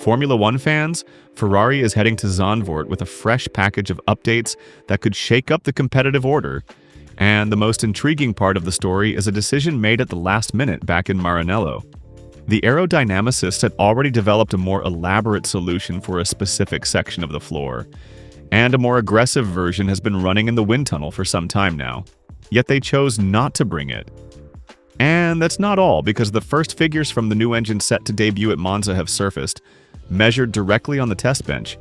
Formula One fans, Ferrari is heading to Zandvoort with a fresh package of updates that could shake up the competitive order. And the most intriguing part of the story is a decision made at the last minute back in Maranello. The aerodynamicists had already developed a more elaborate solution for a specific section of the floor, and a more aggressive version has been running in the wind tunnel for some time now. Yet they chose not to bring it. And that's not all, because the first figures from the new engine set to debut at Monza have surfaced, measured directly on the test bench,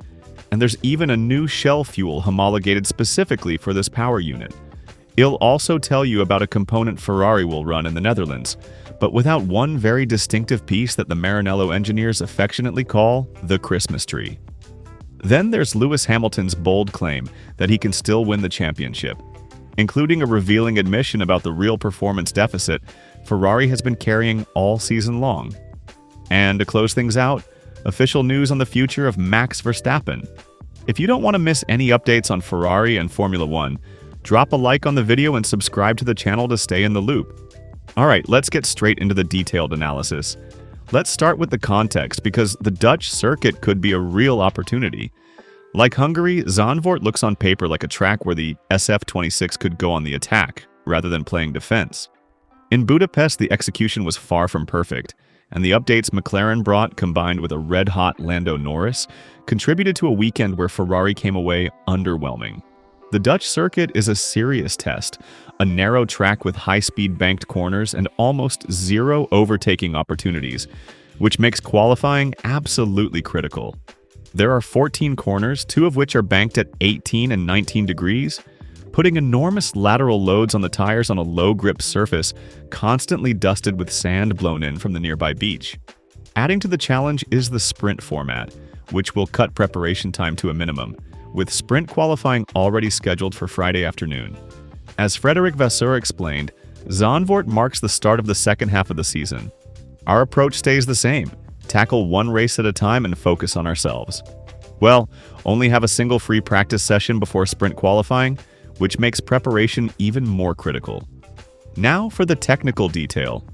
and there's even a new shell fuel homologated specifically for this power unit. It'll also tell you about a component Ferrari will run in the Netherlands, but without one very distinctive piece that the Maranello engineers affectionately call the Christmas tree. Then there's Lewis Hamilton's bold claim that he can still win the championship, including a revealing admission about the real performance deficit Ferrari has been carrying all season long. And to close things out, official news on the future of Max Verstappen. If you don't want to miss any updates on Ferrari and Formula One, drop a like on the video and subscribe to the channel to stay in the loop. Alright, let's get straight into the detailed analysis. Let's start with the context, because the Dutch circuit could be a real opportunity. Like Hungary, Zandvoort looks on paper like a track where the SF26 could go on the attack, rather than playing defense. In Budapest, the execution was far from perfect, and the updates McLaren brought, combined with a red-hot Lando Norris, contributed to a weekend where Ferrari came away underwhelming. The Dutch circuit is a serious test, a narrow track with high-speed banked corners and almost zero overtaking opportunities, which makes qualifying absolutely critical. There are 14 corners, 2 of which are banked at 18 and 19 degrees, putting enormous lateral loads on the tires on a low-grip surface, constantly dusted with sand blown in from the nearby beach. Adding to the challenge is the sprint format, which will cut preparation time to a minimum, with sprint qualifying already scheduled for Friday afternoon. As Frederik Vasseur explained, Zandvoort marks the start of the second half of the season. Our approach stays the same: tackle one race at a time and focus on ourselves. Well, only have a single free practice session before sprint qualifying, which makes preparation even more critical. Now for the technical detail.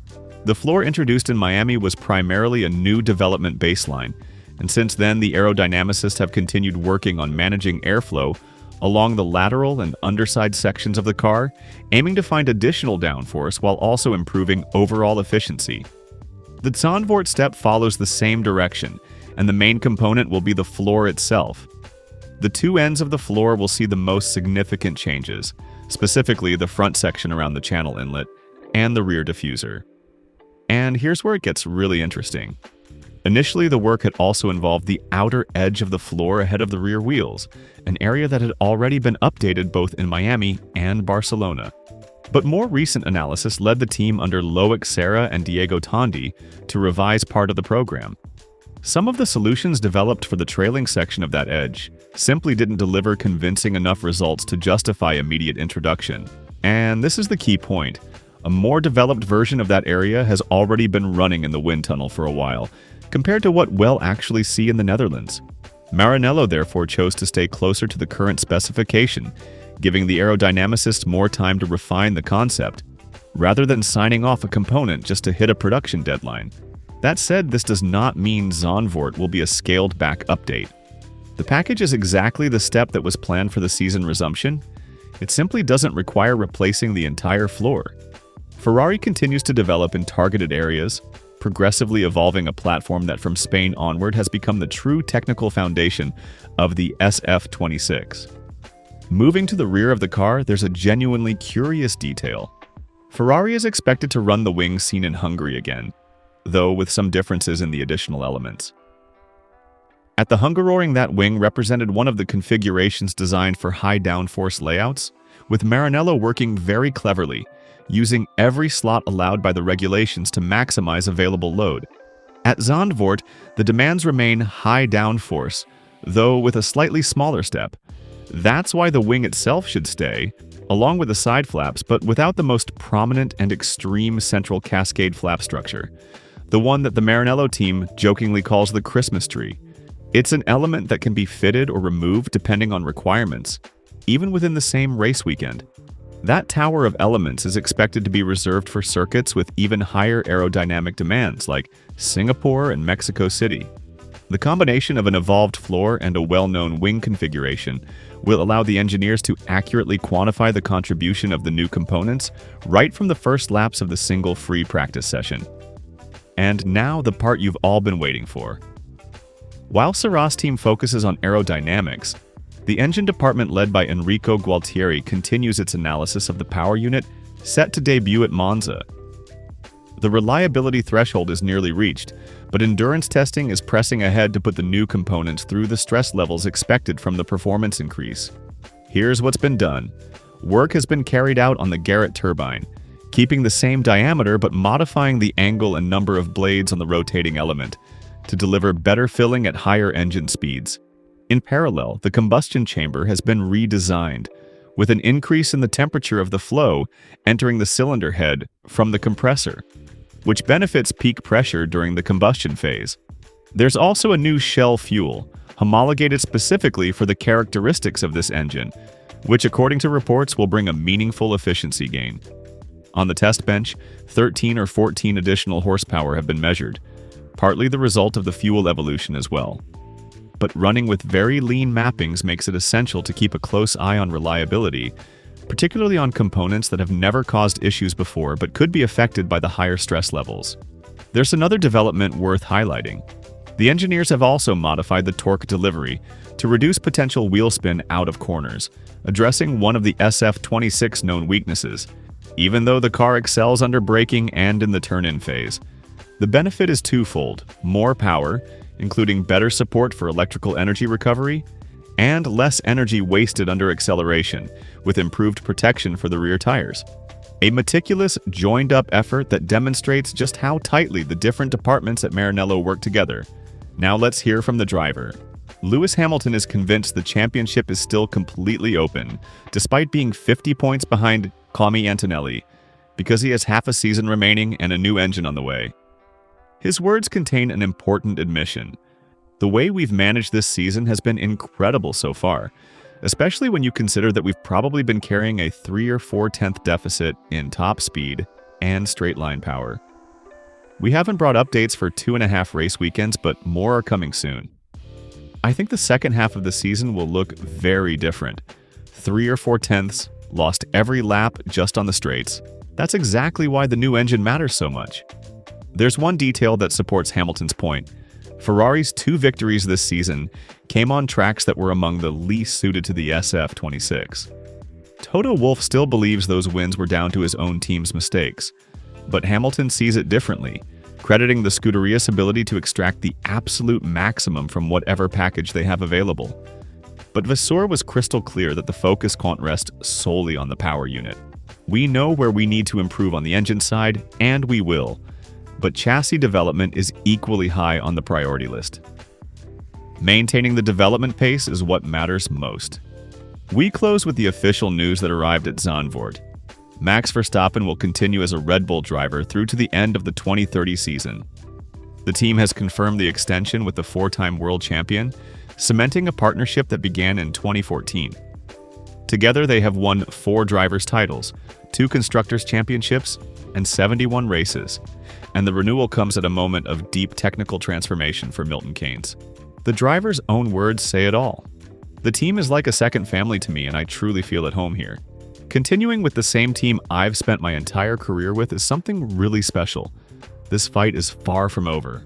The floor introduced in Miami was primarily a new development baseline, and since then the aerodynamicists have continued working on managing airflow along the lateral and underside sections of the car, aiming to find additional downforce while also improving overall efficiency. The Zandvoort step follows the same direction, and the main component will be the floor itself. The two ends of the floor will see the most significant changes, specifically the front section around the channel inlet and the rear diffuser. And here's where it gets really interesting. Initially, the work had also involved the outer edge of the floor ahead of the rear wheels, an area that had already been updated both in Miami and Barcelona. But more recent analysis led the team under Loic Serra and Diego Tondi to revise part of the program. Some of the solutions developed for the trailing section of that edge simply didn't deliver convincing enough results to justify immediate introduction. And this is the key point. A more developed version of that area has already been running in the wind tunnel for a while, compared to what we'll actually see in the Netherlands. Maranello therefore chose to stay closer to the current specification, giving the aerodynamicists more time to refine the concept, rather than signing off a component just to hit a production deadline. That said, this does not mean Zandvoort will be a scaled-back update. The package is exactly the step that was planned for the season resumption. It simply doesn't require replacing the entire floor. Ferrari continues to develop in targeted areas, progressively evolving a platform that from Spain onward has become the true technical foundation of the SF26. Moving to the rear of the car, there's a genuinely curious detail. Ferrari is expected to run the wings seen in Hungary again, though with some differences in the additional elements. At the Hungaroring, that wing represented one of the configurations designed for high downforce layouts, with Maranello working very cleverly, using every slot allowed by the regulations to maximize available load. At Zandvoort, the demands remain high downforce, though with a slightly smaller step. That's why the wing itself should stay, along with the side flaps, but without the most prominent and extreme central cascade flap structure, the one that the Maranello team jokingly calls the Christmas tree. It's an element that can be fitted or removed depending on requirements, even within the same race weekend. That tower of elements is expected to be reserved for circuits with even higher aerodynamic demands like Singapore and Mexico City. The combination of an evolved floor and a well-known wing configuration will allow the engineers to accurately quantify the contribution of the new components right from the first laps of the single free practice session. And now the part you've all been waiting for. While Sarah's team focuses on aerodynamics, the engine department led by Enrico Gualtieri continues its analysis of the power unit set to debut at Monza. The reliability threshold is nearly reached, but endurance testing is pressing ahead to put the new components through the stress levels expected from the performance increase. Here's what's been done. Work has been carried out on the Garrett turbine, keeping the same diameter but modifying the angle and number of blades on the rotating element to deliver better filling at higher engine speeds. In parallel, the combustion chamber has been redesigned, with an increase in the temperature of the flow entering the cylinder head from the compressor, which benefits peak pressure during the combustion phase. There's also a new shell fuel, homologated specifically for the characteristics of this engine, which according to reports will bring a meaningful efficiency gain. On the test bench, 13 or 14 additional horsepower have been measured, partly the result of the fuel evolution as well. But running with very lean mappings makes it essential to keep a close eye on reliability, particularly on components that have never caused issues before but could be affected by the higher stress levels. There's another development worth highlighting. The engineers have also modified the torque delivery to reduce potential wheel spin out of corners, addressing one of the SF26 known weaknesses, even though the car excels under braking and in the turn-in phase. The benefit is twofold: more power, including better support for electrical energy recovery, and less energy wasted under acceleration, with improved protection for the rear tires. A meticulous, joined-up effort that demonstrates just how tightly the different departments at Maranello work together. Now let's hear from the driver. Lewis Hamilton is convinced the championship is still completely open, despite being 50 points behind Kimi Antonelli, because he has half a season remaining and a new engine on the way. His words contain an important admission. The way we've managed this season has been incredible so far, especially when you consider that we've probably been carrying a 3 or 4/10 deficit in top speed and straight line power. We haven't brought updates for 2.5 race weekends, but more are coming soon. I think the second half of the season will look very different. 3 or 4/10, lost every lap just on the straights. That's exactly why the new engine matters so much. There's one detail that supports Hamilton's point. Ferrari's 2 victories this season came on tracks that were among the least suited to the SF26. Toto Wolff still believes those wins were down to his own team's mistakes, but Hamilton sees it differently, crediting the Scuderia's ability to extract the absolute maximum from whatever package they have available. But Vasseur was crystal clear that the focus can't rest solely on the power unit. We know where we need to improve on the engine side, and we will. But chassis development is equally high on the priority list. Maintaining the development pace is what matters most. We close with the official news that arrived at Zandvoort. Max Verstappen will continue as a Red Bull driver through to the end of the 2030 season. The team has confirmed the extension with the 4-time world champion, cementing a partnership that began in 2014. Together, they have won 4 drivers' titles, 2 constructors' championships, and 71 races, and the renewal comes at a moment of deep technical transformation for Milton Keynes. The driver's own words say it all. The team is like a second family to me, and I truly feel at home here. Continuing with the same team I've spent my entire career with is something really special. This fight is far from over.